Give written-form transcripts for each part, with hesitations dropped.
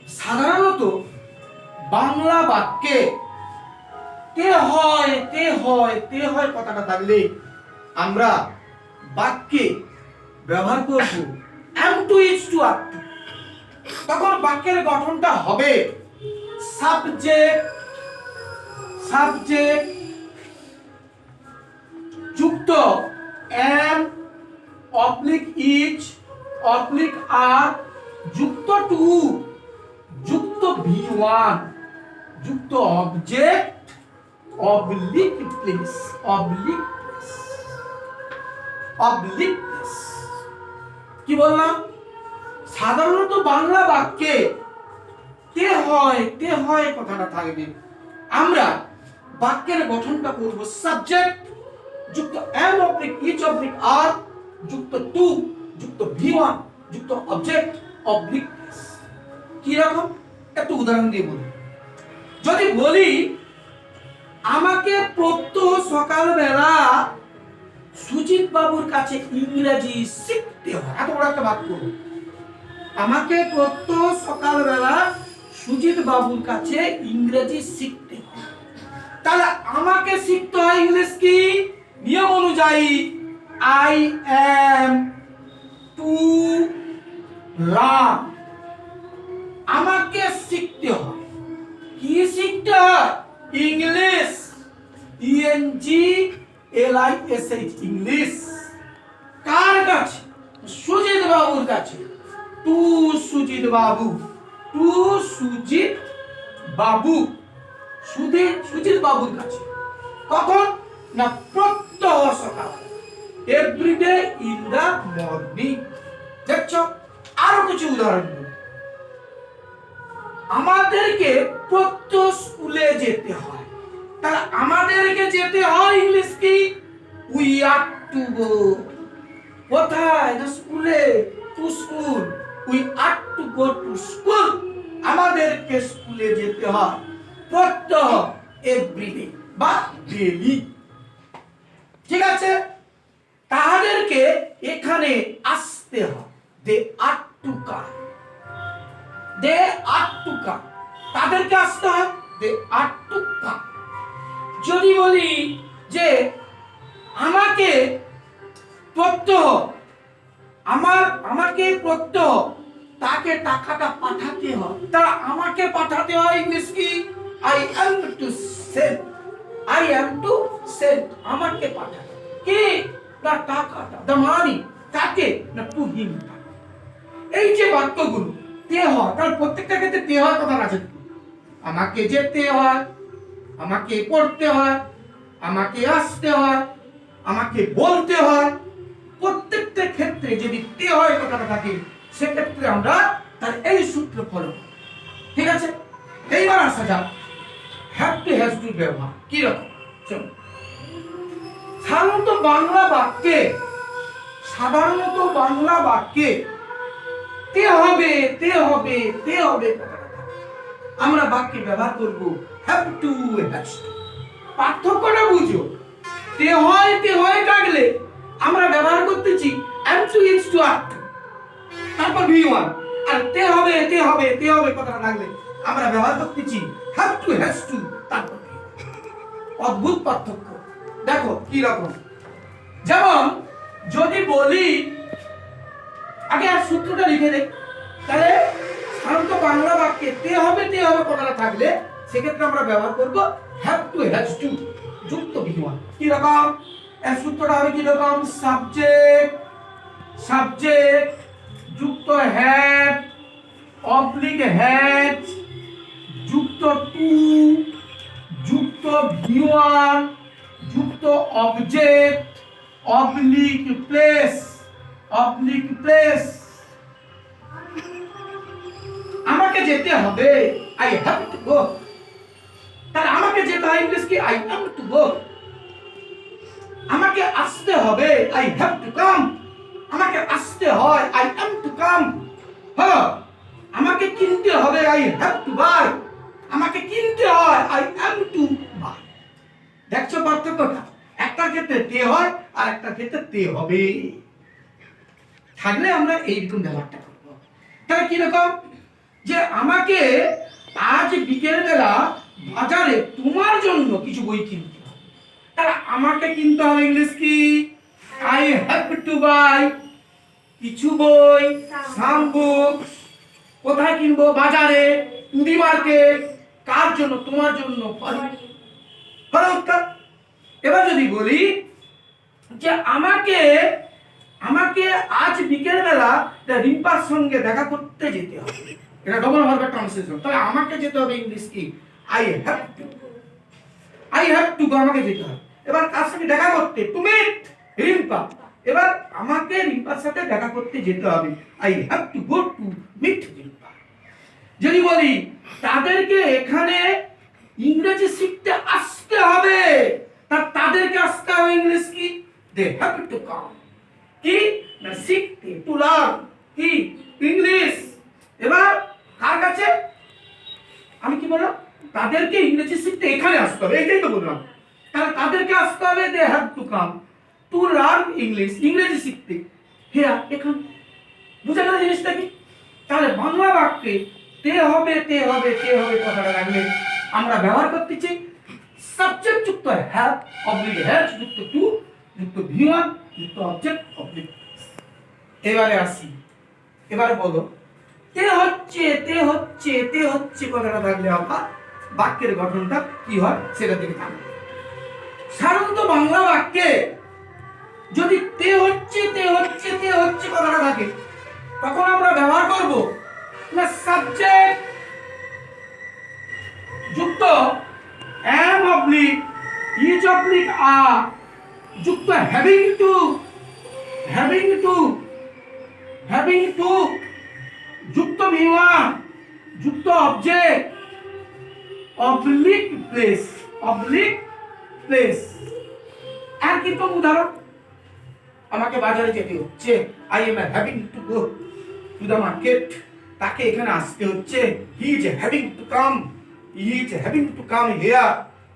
সাধারণত বাংলা বাক্যে তে হয় কথাটা থাকলে আমরা বাক্যে ব্যবহার করব am to is to are to। তখন বাক্যের গঠনটা হবে সাবজেক্ট যুক্ত am অবলিক ইজ অবলিক আর যুক্ত টু যুক্ত V1 যুক্ত অবজেক্ট অবলিক প্লেস কি বললাম? সাধারণত বাংলা বাক্যে তে হয় কথাটা থাকবে। আমরা বাক্যের গঠনটা করব সাবজেক্ট যুক্ত am অবলিক ইজ অবলিক আর যুক্ত টু যুক্ত V1 যুক্ত অবজেক্ট অবলিক প্লেস। কি রকম? একটু উদাহরণ দিয়ে বলি। যদি বলি আমাকে প্রত্যহ সকালবেলা সুজিত বাবুর কাছে ইংরেজি শিখতে হয়, এত বড় একটা বাক্য। আমাকে প্রত্যহ সকালবেলা সুজিত বাবুর কাছে ইংরেজি শিখতে হয়, তাহলে আমাকে শিখতে হয় ইংলিশ কি? নিয়ম অনুযায়ী আই এম টু লার্ন। আমাকে শিখতে হয়, কি শিখতে হয়? English, ENGLISH English. কার কাছে? সুজিত বাবুর কাছে। টু সুজিত বাবু, সুজিত বাবুর কাছে। কখন? না প্রত্যহ সকাল, এভরিডে ইন দা মর্নিং। দেখছো? আরো কিছু উদাহরণ দেব। আমাদেরকে প্রত্যহ স্কুলে যেতে হয়, তাহলে আমাদেরকে যেতে হয় ইংলিশ কি? We are to go. কোথায়? না স্কুলে, to school. We are two go to school. আমাদেরকে স্কুলে যেতে হয় প্রত্যহ, এভরিডে বা ডেইলি। ঠিক আছে? তাদেরকে এখানে আসতে হয়, দে আর টু কাম। তাদেরকে আসতে হয়, দে আর টু কাম। যদি বলি যে আমাকে প্রত্যহ তাকে টাকাটা পাঠাতে হয়, তারা আমাকে পাঠাতে হয় ইংলিশ কি? I am to send. আমাকে পাঠাতে কি? না টাকাটা, দ্য মানি। তাকে না টু হিম। এই যে বাক্যগুলো তে হয়, তার প্রত্যেকটা ক্ষেত্রে তে হয় কথা আছে। আমাকে যেতে হয়, আমাকে পড়তে হয়, আমাকে আসতে হয়, আমাকে বলতে হয়। প্রত্যেকটা ক্ষেত্রে যদি তে হয় কথাটা থাকে, সেক্ষেত্রে আমরা তার এই সূত্র ফলো। ঠিক আছে? এইবার আসা যাক হ্যাভ টু হ্যাজ টু ব্যবহার কি রকম। চলো, সাধারণত বাংলা বাক্যে তে হবে আমরা বাক্যে ব্যবহার করব হ্যাভ টু হ্যাজ টু। পার্থক্যটা বুঝো। তে হয় থাকলে আমরা ব্যবহার করতেছি am to is to are to, তারপর V1। আর তে হবে কথাটা থাকলে আমরা ব্যবহার করতেছি have to has to, তারপর অদ্ভুত পার্থক্য। দেখো কি রকম। যেমন যদি বলি, আগে আর সূত্রটা লিখে দেই। তাহলে সাধারণত বাংলা বাক্যে তে হবে কথাটা থাকলে সেক্ষেত্রে আমরা ব্যবহার করব have to has to যুক্ত V1। কি রকম? এর সূত্রটা হবে কি রকম? সাবজেক্ট যুক্ত হ্যাভ অবলিক হ্যাজ যুক্ত টু যুক্ত V1 যুক্ত অবজেক্ট অবলিক প্লেস। আমাকে যেতে হবে, আই হ্যাভ টু গো। তাহলে আমাকে যেতে হয় ইংলিশ কি? আই হ্যাভ টু গো। আমাকে আসতে হবে, আই হ্যাভ টু কাম। আমাকে আসতে হয়, আই হ্যাভ টু কাম। হ্যাঁ, আমাকে কিনতে হবে, আই হ্যাভ টু বাই। আমাকে কিনতে হয়, আই হ্যাভ টু বাই। দেখছো পার্থক্যটা? একটার ক্ষেত্রে তে হয় আর একটার ক্ষেত্রে তে হবে। থাকলে আমরা এইরকম ব্যবহারটা করবো। তাহলে কিরকম? যে আমাকে আজ বিকেল বেলা বাজারে তোমার জন্য কিছু বই কিনতে হবে, তাহলে আমাকে কিনতে হবে ইংলিশ কি? আই হ্যাভ টু বাই কিছু বই, সাম বুকস। কোথায় কিনবো? বাজারে, টু দি মার্কেট। কার জন্য? তোমার জন্য। হলো উত্তর। এবার যদি বলি যে আমাকে আমাকে আজ বিকেল বেলা রিম্পার সঙ্গে দেখা করতে যেতে হবে, এটা ডবল ভার্বের ট্রান্সলেশন। তাহলে আমাকে যেতে হবে ইংলিশ কি? I have to. I have to আমাকে যেতে হবে। এবার কার সঙ্গে দেখা করতে? To meet Rimpa. এবার আমাকে রিম্পার সাথে দেখা করতে যেতে হবে, I have to go to meet Rimpa. যদি বলি তাদেরকে এখানে ইংরেজি শিখতে আসতে হবে, তাদেরকে আসতে হবে ইংলিশ কি? They have to come. কি না শিখতে, টু লার্ন কি? ইংলিশ। এবার কার কাছে? আমি কি বললাম? তাদেরকে ইংরেজি শিখতে এখানে আসতে হবে, এটাই তো বললাম। তাহলে তাদেরকে আসতে হবে, they have to come to learn English, ইংরেজি শিখতে। হ্যাঁ, এখানে বুঝা গেল জিনিসটা কি? তাহলে বাংলা বাক্যে তে হবে তে হবে তে হবে কথাটা লাগলে আমরা ব্যবহার করতেছি সাবজেক্ট যুক্ত হ্যাভ অবলিক হ্যাজ যুক্ত টু যুক্ত ভি1 যুক্ত অবজেক্ট অবলিক। এবারে আসি, এবারে বলো তে হচ্ছে তে হচ্ছে তে হচ্ছে কথাটা থাকলে আবার বাক্যের গঠনটা কি হয় সেটা দিকে থাকবে। সাধারণত বাংলা বাক্যে যদি তে হচ্ছে তে হচ্ছে তে হচ্ছে কথাটা থাকে তখন আমরা ব্যবহার করব না সাবজেক্ট যুক্ত am oblique is oblique are যুক্ত having to যুক্ত v1 যুক্ত অবজেক্ট অবলিক প্লেস। আর কি তো উদাহরণ? আমাকে বাজারে যেতে হচ্ছে, I am having to go to the market. তাকে এখানে আসতে হচ্ছে, he is having to come here.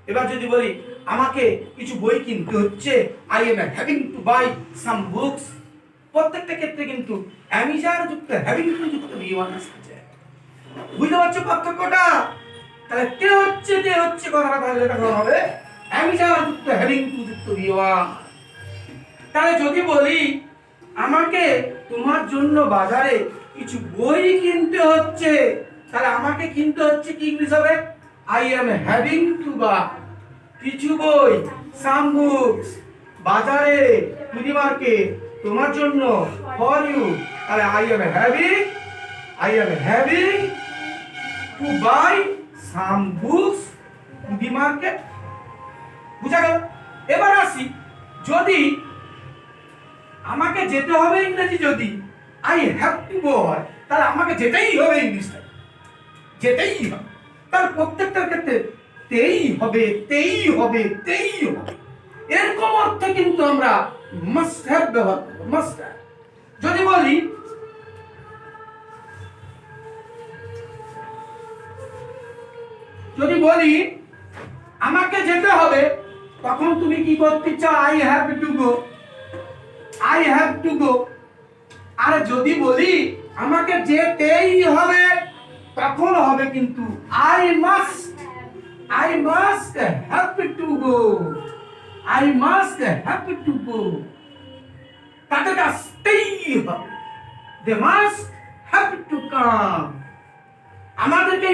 এবার যদি বলি আমাকে কিছু বই কিনতে হচ্ছে, I am having to buy some books. প্রত্যেকটা ক্ষেত্রে কিন্তু আমি যার যুক্ত হ্যাভিং টু যুক্ত v1 আসছে। বুঝতে পারছো পার্থক্যটা? তাহলে তে হচ্ছে কথাটা তাহলে এটা হবে আমি যার যুক্ত হ্যাভিং টু যুক্ত v1। তাহলে যদি বলি আমাকে তোমার জন্য বাজারে কিছু বই কিনতে হচ্ছে, তাহলে আমাকে কিনতে হচ্ছে কি ইংলিশ হবে? I am having to buy কিছু বই, সাম বুকস, বাজারে, টু দি মার্কেট, তোমার জন্য, ফর ইউ। তাহলে I am having to buy some books to the market. বুঝা গেল? এবার আসি, যদি আমাকে যেতে হবে ইংরেজি যদি আই হ্যাভ টু গো হয়, তাহলে আমাকে যেতেই হবে ইংলিশটা, যেতেই হবে। তার প্রত্যেকটার ক্ষেত্রে তেই হবে। এরকম অর্থে কিন্তু আমরা মাস্ট হ্যাভ ব্যবহার করব, মাস্ট হ্যাভ। যদি বলি আমাকে যেতে হবে, তখন তুমি কি করতে চাও? I have to go. আর যদি বলি আমাকে যেতেই হবে, তখন হবে কিন্তু I must have to go. তাদের আসতেই হবে, they must have to come. আমাদেরকে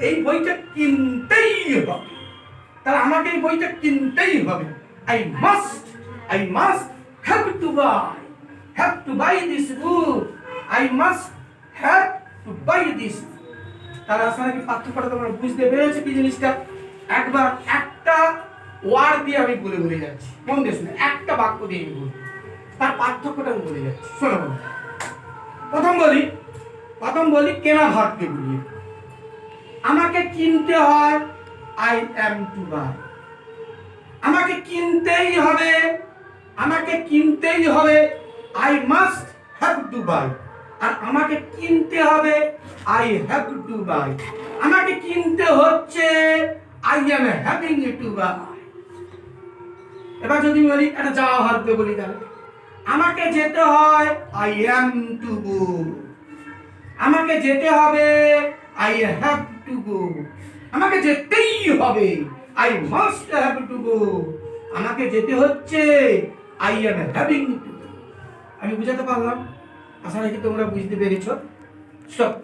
এই বইটা কিনতেই হবে, তাহলে আমাকে এই বইটা কিনতেই হবে। I must have to buy this book. I must have to buy this. তার আসলে কি পার্থক্যটা তোমরা বুঝতে পেরেছো কি জিনিসটা? একবার একটা ওয়ার্ড দিয়ে আমি বলে যাচ্ছি, মন দিয়ে শুনে, একটা বাক্য দিয়ে আমি বলবো, তার পার্থক্যটা আমি বলে যাচ্ছি। শোনো, প্রথম বলি কেনা ভার্ব দিয়ে বলি। আমাকে কিনতে হয়, আই অ্যাম টু বাই। আমাকে কিনতেই হবে, I must have to buy. আর আমাকে কিনতে হবে, আই হ্যাভ টু বাই। আমাকে কিনতে হচ্ছে, I am having to buy. এবার যদি বলি একটা যাওয়া ভার্ব দিয়ে বলি, তাহলে আমাকে যেতে হয়, আই অ্যাম টু গো। আমাকে যেতে হবে, আই হ্যাভ টু গো। আমাকে যেতেই হবে, আই মাস্ট হ্যাভ টু গো। আমাকে যেতে হচ্ছে, আই এম হ্যাভিং টু গো। আমি বুঝাতে পারলাম? আশা রাখি তোমরা বুঝতে পেরেছো। স্টপ।